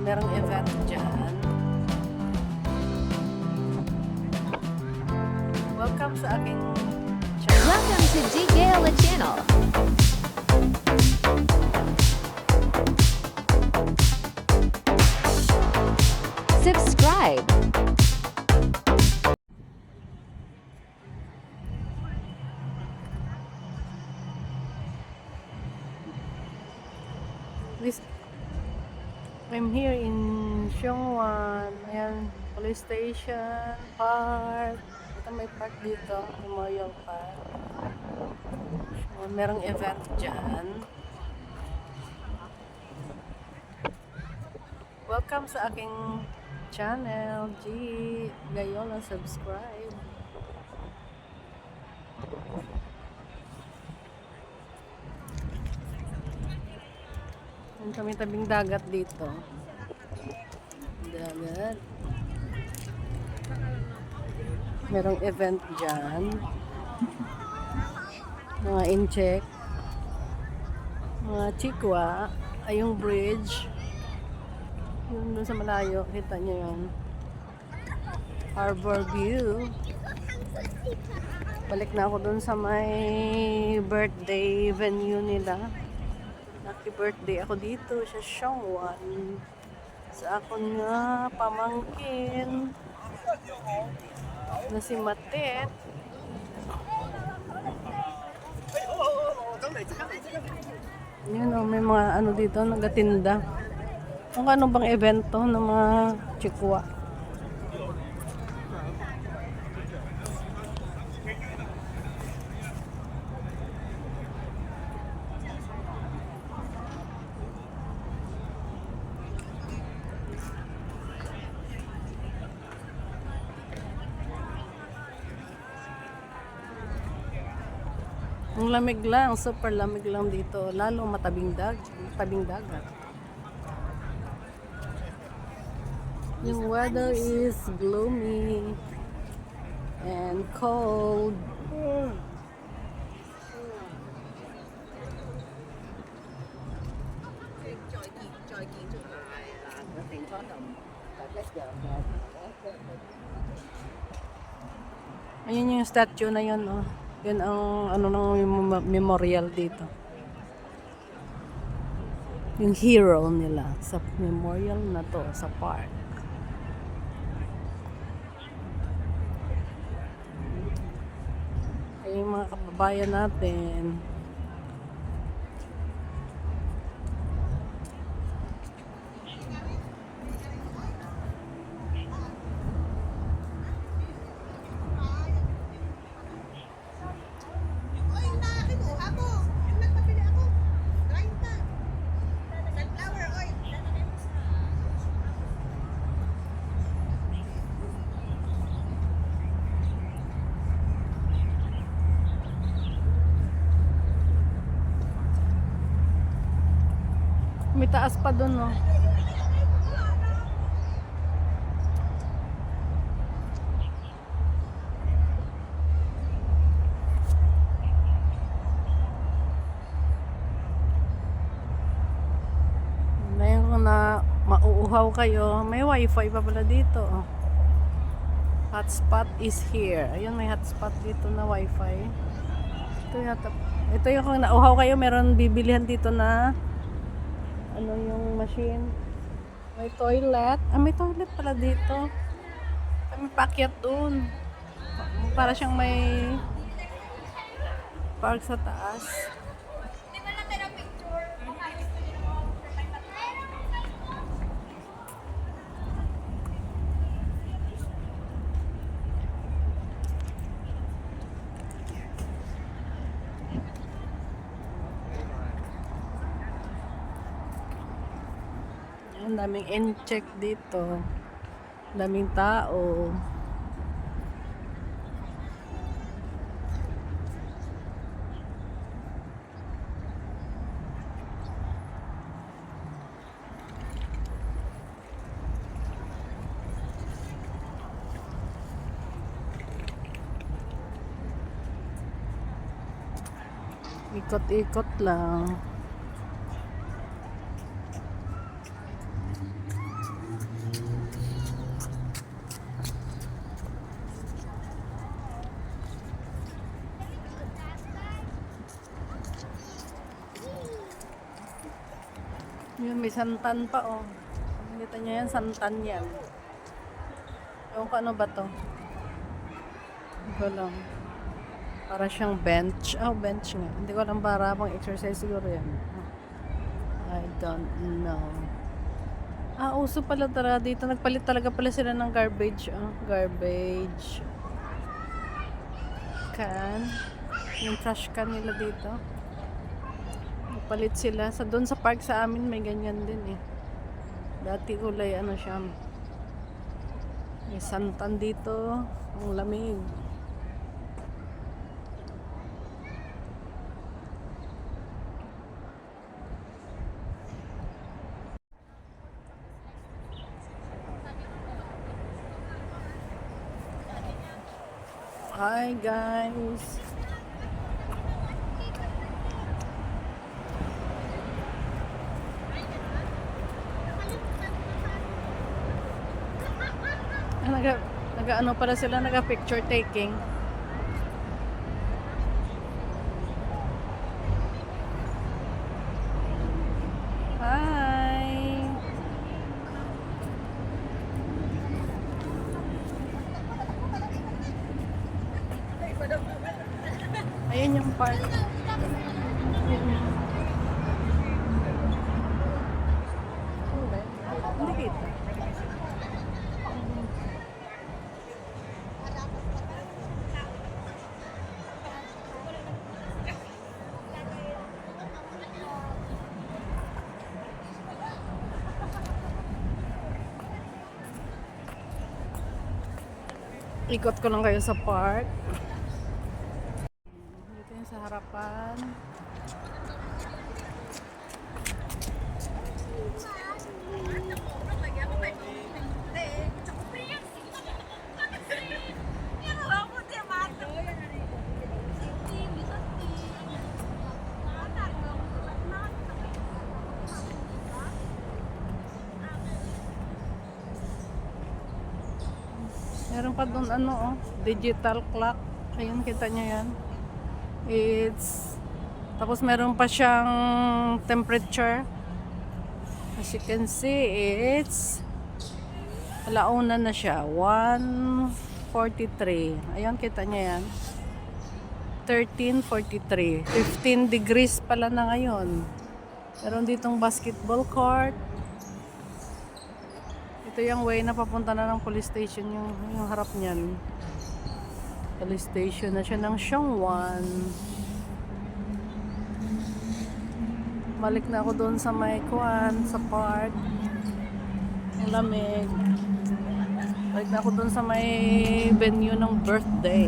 merong event dyan. Welcome sa aking channel. Welcome to D. Gala Channel. Subscribe. I'm here in Xiongwan. Ayan, police station, park. Ito may park dito, Memorial Park. So, merong event dyan. Welcome sa aking channel, G. Gayola, subscribe. Kami tabing dagat dito. Dagat. Merong event dyan. Mga incheck. Mga chikwa. Ay yung bridge. Yung doon sa malayo. Kita nyo yun. Harbor view. Balik na ako doon sa may birthday venue nila. Happy birthday ako dito sa Xiongwan. Sa ako nga pamangkin na si Matet. Yun o, may mga ano dito, nagatinda. Kung ano bang evento ng mga chikwa. Ang lamig lang, super lamig lang dito, lalo matabing dagat. Yung weather is gloomy and cold. Ayun yung statue na yun, oh. Yun ang ano ng memorial dito. Yung hero nila sa memorial na to sa park. Ay yung mga kababayan natin. May taas pa dun, no? Ngayon kung na mauuhaw kayo, may wifi pa pala dito, oh. Hotspot is here. Ayun, may hotspot dito na wifi. Ito yung kung nauuhaw kayo, meron bibilihan dito na ano yung machine. May toilet. Ah, may toilet pala dito. Kami paakyat dun. Para siyang may park sa taas. Ang daming in-check dito. Ang daming tao. Ikot-ikot lang. Yun, may santan pa, oh. Nakita niyo yan, santan yan. Ewan ko ano ba to? Hindi ko alam. Para siyang bench. Oh, bench nga. Hindi ko alam, para pang exercise siguro yan. I don't know. Ah, uso pala tara dito. Nagpalit talaga pala sila ng garbage. Oh, garbage can. Yung trash can nila dito. Nagpalit sila. Doon sa park sa amin may ganyan din eh. Dati kulay ano siya. May santan dito. Ang lamig. Hi guys. Naga ano pala sila, naga picture taking. Hi. Ayun yung park. Hindi kita. Ikot ko lang kayo sa park. Dito yung sa harapan. Meron pa doon ano oh, digital clock. Ayun, kita nyo yan. It's tapos meron pa siyang temperature. As you can see, it's alauna na siya. 1:43. Ayun, kita nyo yan. 13:43. 15 degrees pala na ngayon. Meron ditong basketball court. Ito yung way na papunta na ng police station, yung harap niyan. Police station na siya ng Siongwan. Balik na ako doon sa may kuwan, sa park. Ang lamig. Balik na ako doon sa may venue ng birthday.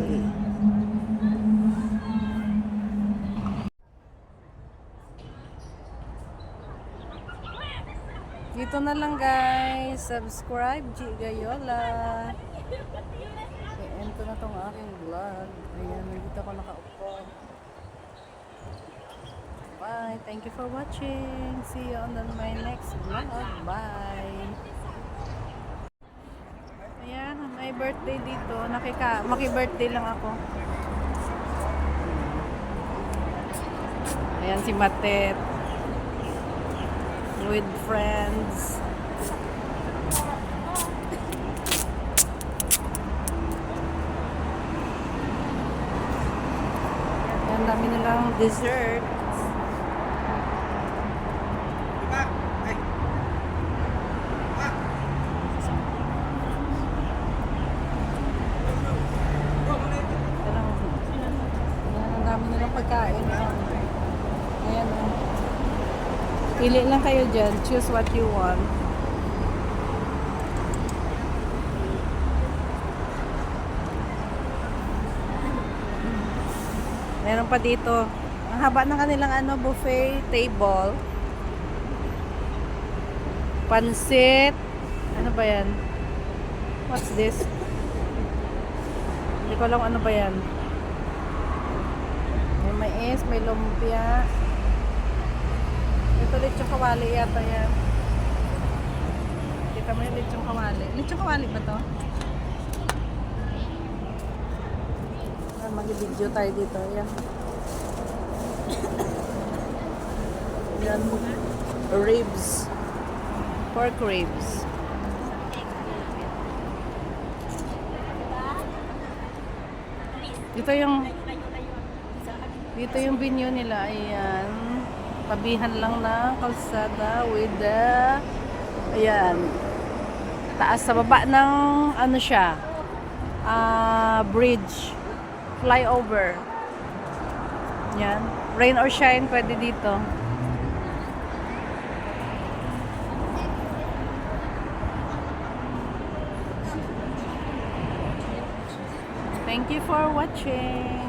Dito na lang guys. Subscribe, G Gayola. I-end ko na tong aking vlog. Ayan, dito ako nakaupo. Bye. Thank you for watching. See you on my next vlog. Bye. Ayan, may birthday dito. Maki-birthday lang ako. Ayan si Matet. With friends. Ang dami nilang dessert. Ang dami nilang pagkain. Ayan o. Pili lang kayo dyan. Choose what you want. Meron pa dito. Ang haba ng kanilang buffet table. Pansit. Ano ba yan? What's this? Hindi ko alam ano ba yan. May mais, may lumpia. Ito lechong kawali yata yan. Kita mo yung lechong kawali. Lechong kawali ba to? Mag-video tayo dito. Ayan. Ayan. ribs. Pork ribs. Dito yung venue nila. Ayan. Tabihan lang ng kalsada with the ayan. Taas sa baba ng ano siya. Bridge. Flyover. Yan. Rain or shine, pwede dito. Thank you for watching.